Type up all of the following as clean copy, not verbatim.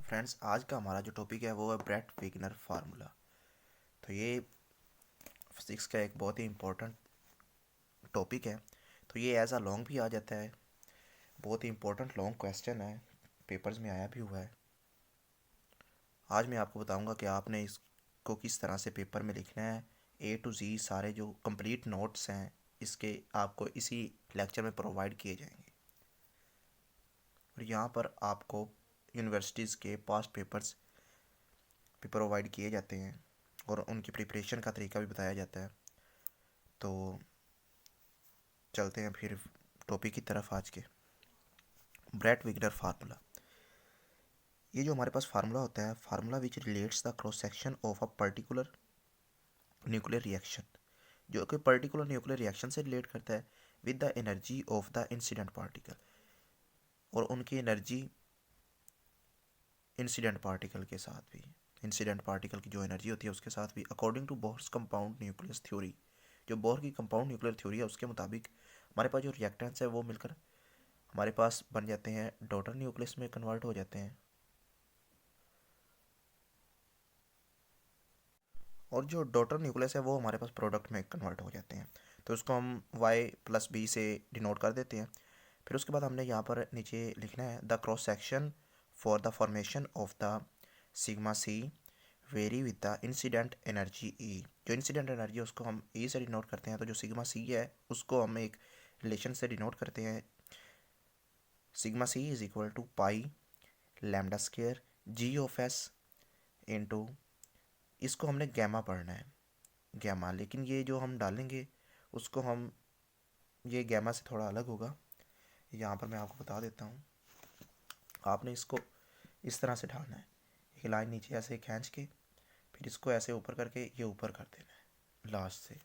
Friends, आज का हमारा जो टॉपिक है वो है ब्रेट विग्नर फार्मूला। तो ये फिजिक्स का एक बहुत ही इम्पोर्टेंट टॉपिक है। तो ये एज अ लॉन्ग भी आ जाता है, बहुत ही इम्पोर्टेंट लॉन्ग क्वेश्चन है, पेपर्स में आया भी हुआ है। आज मैं आपको बताऊंगा कि आपने इसको किस तरह से पेपर में लिखना है। ए टू जी सारे जो कंप्लीट नोट्स हैं इसके आपको इसी लेक्चर में प्रोवाइड किए जाएंगे। और यहाँ पर आपको यूनिवर्सिटीज़ के पास्ट पेपर्स भी प्रोवाइड किए जाते हैं और उनकी प्रिपरेशन का तरीका भी बताया जाता है। तो चलते हैं फिर टॉपिक की तरफ आज के। ब्रेट विग्नर फार्मूला, ये जो हमारे पास फार्मूला होता है, formula which relates the cross section of a particular nuclear reaction, जो कि पर्टिकुलर न्यूक्लियर रिएक्शन से रिलेट करता है with the energy of the incident particle, और उनकी एनर्जी इंसिडेंट पार्टिकल के साथ भी, इंसिडेंट पार्टिकल की जो एनर्जी होती है उसके साथ भी, according to Bohr's compound nucleus theory. जो बोर की कंपाउंड न्यूक्लियर थ्योरी है उसके मुताबिक हमारे पास जो रिएक्टेंट्स है वो मिलकर हमारे पास बन जाते हैं, डॉटर न्यूक्लियस में कन्वर्ट हो जाते हैं, और जो डॉटर न्यूक्लियस है वो हमारे पास प्रोडक्ट में कन्वर्ट हो जाते हैं। तो उसको हम y+b से डिनोट कर देते हैं। फिर उसके बाद हमने यहाँ पर नीचे लिखना है the cross section for the formation of the sigma C very with the incident energy E. जो इंसिडेंट एनर्जी है उसको हम ई से डिनोट करते हैं, तो जो सिग्मा सी है उसको हम एक रिलेशन से डिनोट करते हैं, sigma C is equal to pi lambda square g of S into, इसको हमने गैमा पढ़ना है, गैमा, लेकिन ये जो हम डालेंगे उसको हम, ये गैमा से थोड़ा अलग होगा। यहाँ पर मैं आपको बता देता हूँ, आपने इसको इस तरह से ढालना है, एक लाइन नीचे ऐसे खींच के फिर इसको ऐसे ऊपर करके ये ऊपर कर देना है लास्ट से,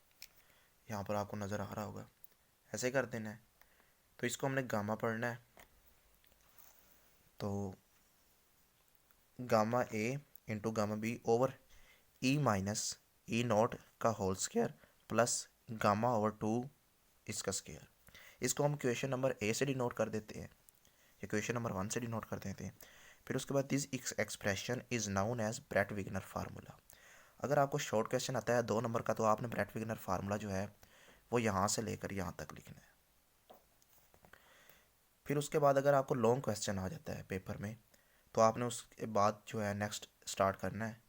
यहाँ पर आपको नज़र आ रहा होगा, ऐसे कर देना है। तो इसको हमने गामा पढ़ना है, तो gamma a into gamma b over E minus E naught का whole square plus gamma over 2 इसका स्क्वायर। इसको हम क्वेश्चन नंबर ए से डिनोट कर देते हैं, या क्वेश्चन नंबर 1 से डिनोट कर देते हैं। फिर उसके बाद this expression is known as Breit Wigner formula. अगर आपको शॉर्ट क्वेश्चन आता है 2 नंबर का, तो आपने ब्रेट विग्नर फार्मूला जो है वो यहाँ से लेकर यहाँ तक लिखना है। फिर उसके बाद अगर आपको लॉन्ग क्वेश्चन आ जाता है पेपर में, तो आपने उसके बाद जो है नेक्स्ट स्टार्ट करना है।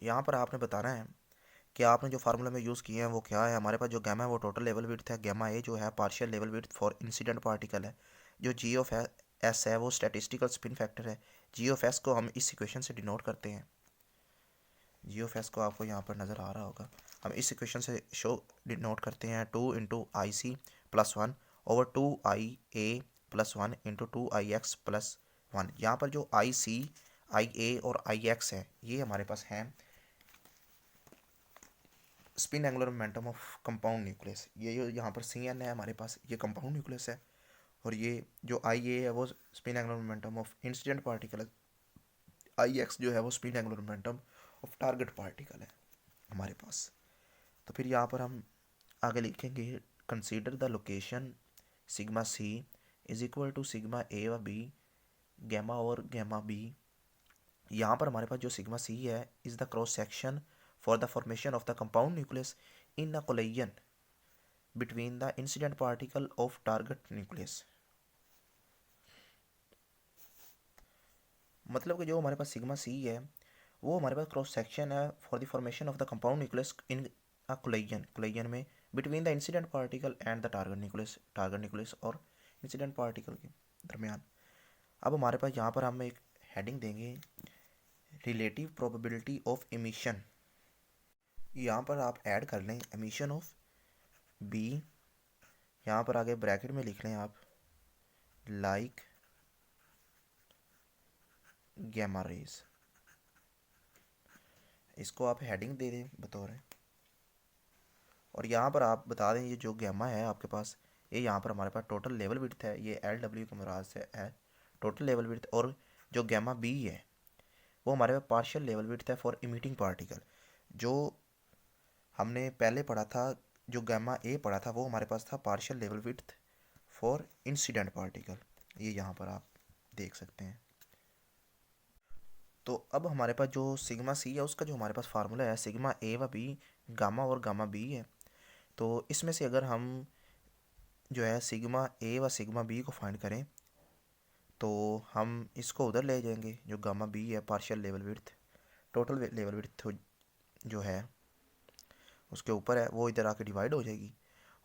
यहाँ पर आपने बताना है कि आपने जो फार्मूला में यूज़ किए हैं वो क्या है। हमारे पास जो गैमा है वो टोटल लेवल विड्थ है, गैमा ए जो है partial level width for incident particle है, जो जी ऑफ एस है वो स्टैटिस्टिकल स्पिन फैक्टर है। जी ऑफ एस को हम इस इक्वेशन से डिनोट करते हैं, जी ऑफ एस को आपको यहाँ पर नज़र आ रहा होगा, हम इस इक्वेशन से शो डिनोट करते हैं 2 × IC+1 over 2IA+1 into 2IX+1। यहाँ पर जो IC, IA और IX है ये हमारे पास हैं spin angular momentum of compound nucleus. ये जो यहाँ पर CN है हमारे पास ये कंपाउंड न्यूक्लियस है, और ये जो IA है वो spin angular momentum of incident particle है, IX जो है वो spin angular momentum of target particle है हमारे पास। तो फिर यहाँ पर हम आगे लिखेंगे consider the location sigma C is equal to sigma ए व बी गैमा और गैमा बी। यहाँ पर हमारे पास जो सिग्मा सी है is the cross section for the formation of the compound nucleus in a collision between the incident particle of target nucleus. मतलब कि जो हमारे पास सिग्मा सी है वो हमारे पास क्रॉस सेक्शन है for the formation of the compound nucleus in a collision, collision में between the incident particle and the target nucleus और इंसिडेंट पार्टिकल के दरमियान। अब हमारे पास यहाँ पर हम एक हेडिंग देंगे रिलेटिव प्रोबेबिलिटी ऑफ एमिशन। यहाँ पर आप ऐड कर लें एमिशन ऑफ बी, यहाँ पर आगे ब्रैकेट में लिख लें आप लाइक गैमा रेज, इसको आप हेडिंग दे दें बतौर। और यहाँ पर आप बता दें ये जो गैमा है आपके पास, ये यहाँ पर हमारे पास टोटल लेवल विड्थ है, ये LW के मुराद से है टोटल लेवल विड्थ, और जो गैमा बी है वो हमारे पास पार्शियल लेवल विड्थ है फॉर इमिटिंग पार्टिकल। जो हमने पहले पढ़ा था, जो गैमा ए पढ़ा था वो हमारे पास था partial level width for incident particle, ये यहाँ पर आप देख सकते हैं। तो अब हमारे पास जो सिग्मा सी है उसका जो हमारे पास फार्मूला है सिग्मा ए व बी गामा और गामा बी है। तो इसमें से अगर हम जो है सिग्मा ए व सिग्मा बी को फाइंड करें तो हम इसको उधर ले जाएंगे, जो गामा बी है partial level width, total level width जो है उसके ऊपर है वो इधर आके डिवाइड हो जाएगी,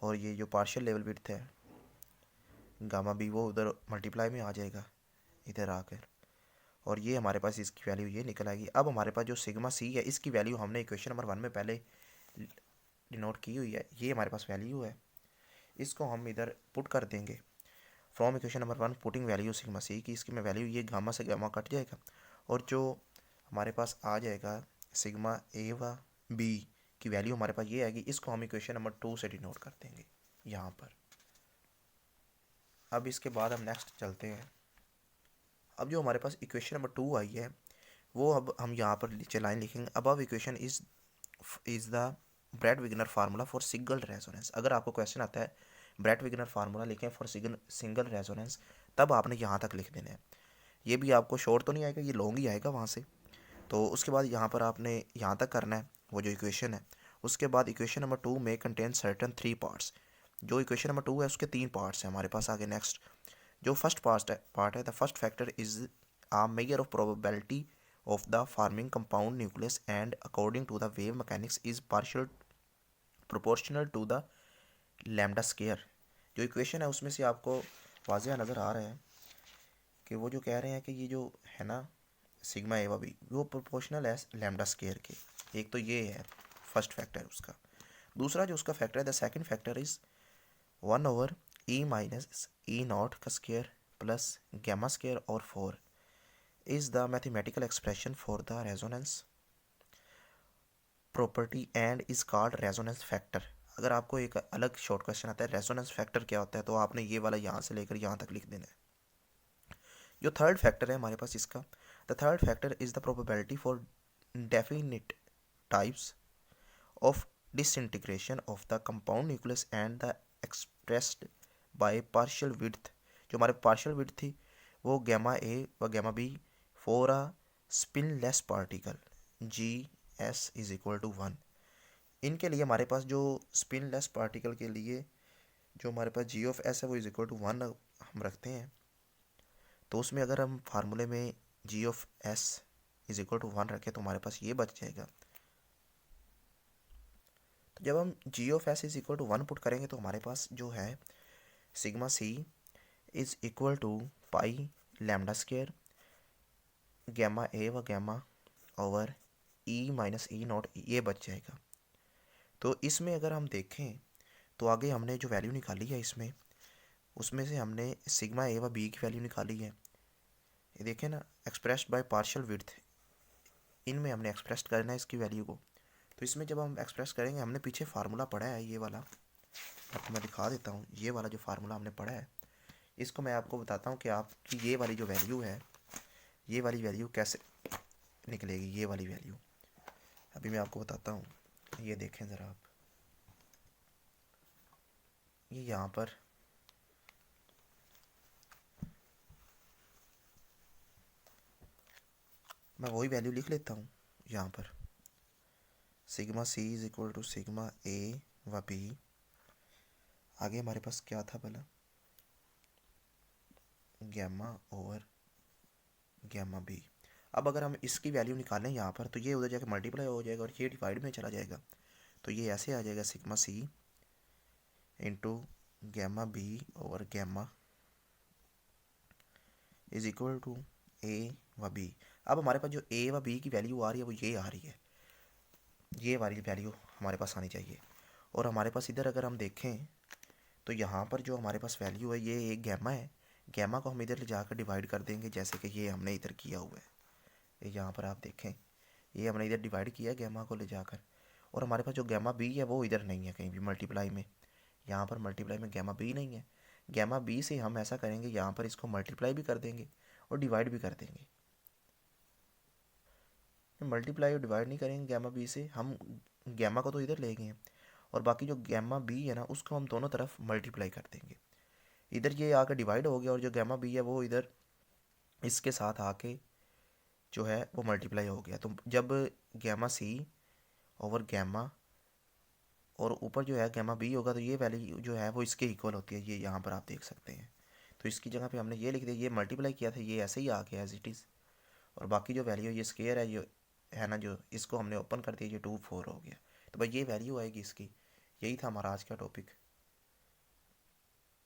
और ये जो पार्शियल लेवल विड्थ है गामा बी वो उधर मल्टीप्लाई में आ जाएगा इधर आकर, और ये हमारे पास इसकी वैल्यू ये निकल आएगी। अब हमारे पास जो सिग्मा सी है इसकी वैल्यू हमने इक्वेशन नंबर 1 में पहले डिनोट की हुई है, ये हमारे पास वैल्यू है, इसको हम इधर पुट कर देंगे from equation number 1 putting value sigma C की, इसकी में वैल्यू ये गामा से गामा कट जाएगा, और जो हमारे पास आ जाएगा सिग्मा ए व बी की वैल्यू हमारे पास ये आएगी, इसको हम इक्वेशन नंबर 2 से डिनोट कर देंगे यहाँ पर। अब इसके बाद हम नेक्स्ट चलते हैं। अब जो हमारे पास इक्वेशन नंबर 2 आई है वो अब हम यहाँ पर नीचे लाइन लिखेंगे, above equation is the Breit Wigner formula for single resonance. अगर आपको क्वेश्चन आता है ब्रैड विगनर फार्मूला लिखें फॉर सिंगल रेजोनेंस, तब आपने यहाँ तक लिख देना है। ये भी आपको शॉर्ट तो नहीं आएगा, ये लॉन्ग ही आएगा वहाँ से। तो उसके बाद यहाँ पर आपने यहाँ तक करना है वो जो इक्वेशन है। उसके बाद इक्वेशन नंबर 2 में कंटेन सर्टन 3 पार्ट्स। जो इक्वेशन नंबर 2 है उसके 3 पार्ट्स हैं हमारे पास। आगे नेक्स्ट जो फर्स्ट पार्ट है the first factor is a measure of probability of the forming compound nucleus and according to the wave mechanics is partial proportional to the lambda square। जो equation है उसमें से आपको वाज़ेह नज़र आ रहा है कि वो जो कह रहे हैं कि ये जो है ना सिग्मा ए व बी वो प्रोपोर्शनल है लैम्डा स्केयर के। एक तो ये है फर्स्ट फैक्टर उसका। दूसरा जो उसका फैक्टर है the second factor is 1/e minus E naught का स्केयर प्लस गैमा स्केयर और 4 is the mathematical expression for the resonance property and is called resonance factor। अगर आपको एक अलग शॉर्ट क्वेश्चन आता है रेजोनेंस फैक्टर क्या होता है तो आपने ये वाला यहाँ से लेकर यहाँ तक लिख देना है। जो थर्ड फैक्टर है हमारे पास इसका the third factor is the probability for definite types of disintegration of the compound nucleus and the expressed by partial width. जो हमारे पार्शियल विड्थ थी वो गैमा ए व gamma B for a spinless particle g s is equal to 1। इनके लिए हमारे पास जो स्पिनलेस पार्टिकल के लिए जो हमारे पास जी ऑफ एस है वो इज इक्वल टू 1 हम रखते हैं। तो उसमें अगर हम फार्मूले में g of s is equal to 1 रखें तो हमारे पास ये बच जाएगा। तो जब हम g of s is equal to 1 put करेंगे तो हमारे पास जो है sigma C is equal to pi lambda squared gamma A व गैमा ओवर ई माइनस ई नॉट ये बच जाएगा। तो इसमें अगर हम देखें तो आगे हमने जो वैल्यू निकाली है इसमें उसमें से हमने सिग्मा ए व बी की वैल्यू निकाली है। ये देखें ना एक्सप्रेस्ड बाय पार्शियल विड्थ, इनमें हमने एक्सप्रेस करना है इसकी वैल्यू को। तो इसमें जब हम एक्सप्रेस करेंगे हमने पीछे फार्मूला पढ़ा है ये वाला, आपको मैं दिखा देता हूँ। ये वाला जो फार्मूला हमने पढ़ा है इसको मैं आपको बताता हूँ कि आपकी ये वाली जो वैल्यू है ये वाली वैल्यू कैसे निकलेगी। ये वाली वैल्यू अभी मैं आपको बताता हूँ। ये देखें ज़रा आप, ये यहाँ पर मैं वही वैल्यू लिख लेता हूँ यहाँ पर sigma C is equal to sigma ए व बी। आगे हमारे पास क्या था भला गैमा ओवर गैमा बी। अब अगर हम इसकी वैल्यू निकालें यहाँ पर तो ये उधर जाकर मल्टीप्लाई हो जाएगा और ये डिवाइड में चला जाएगा। तो ये ऐसे आ जाएगा sigma C into gamma B over gamma is equal to A व बी। अब हमारे पास जो ए व बी की वैल्यू आ रही है वो ये आ रही है, ये वाली वैल्यू हमारे पास आनी चाहिए। और हमारे पास इधर अगर हम देखें तो यहाँ पर जो हमारे पास वैल्यू है ये एक गैमा है, गैमा को हम इधर ले जाकर डिवाइड कर देंगे जैसे कि ये हमने इधर किया हुआ है। ये यहाँ पर आप देखें ये हमने इधर डिवाइड किया गैमा को ले जाकर, और हमारे पास जो गैमा बी है वो इधर नहीं है कहीं भी मल्टीप्लाई में। यहाँ पर मल्टीप्लाई में गैमा बी नहीं है। गैमा बी से हम ऐसा करेंगे यहाँ पर इसको मल्टीप्लाई भी कर देंगे और डिवाइड भी कर देंगे। मल्टीप्लाई और डिवाइड नहीं करेंगे गैमा बी से, हम गैमा को तो इधर ले गए हैं और बाकी जो गैमा बी है ना उसको हम दोनों तरफ मल्टीप्लाई कर देंगे। इधर ये आकर डिवाइड हो गया और जो गैमा बी है वो इधर इसके साथ आके जो है वो मल्टीप्लाई हो गया। तो जब गैमा सी ओवर गैमा और ऊपर जो है गैमा बी होगा, तो ये वैल्यू जो है वो इसके इक्वल होती है, ये यहाँ पर आप देख सकते हैं। तो इसकी जगह पे हमने ये लिख दिया, ये मल्टीप्लाई किया था, ये ऐसे ही आ गया एज इट इज़। और बाकी जो वैल्यू ये स्केयर है जो है ना, जो इसको हमने ओपन कर दिया, ये 2 4 हो गया। तो भाई ये वैल्यू आएगी इसकी। यही था हमारा आज का टॉपिक।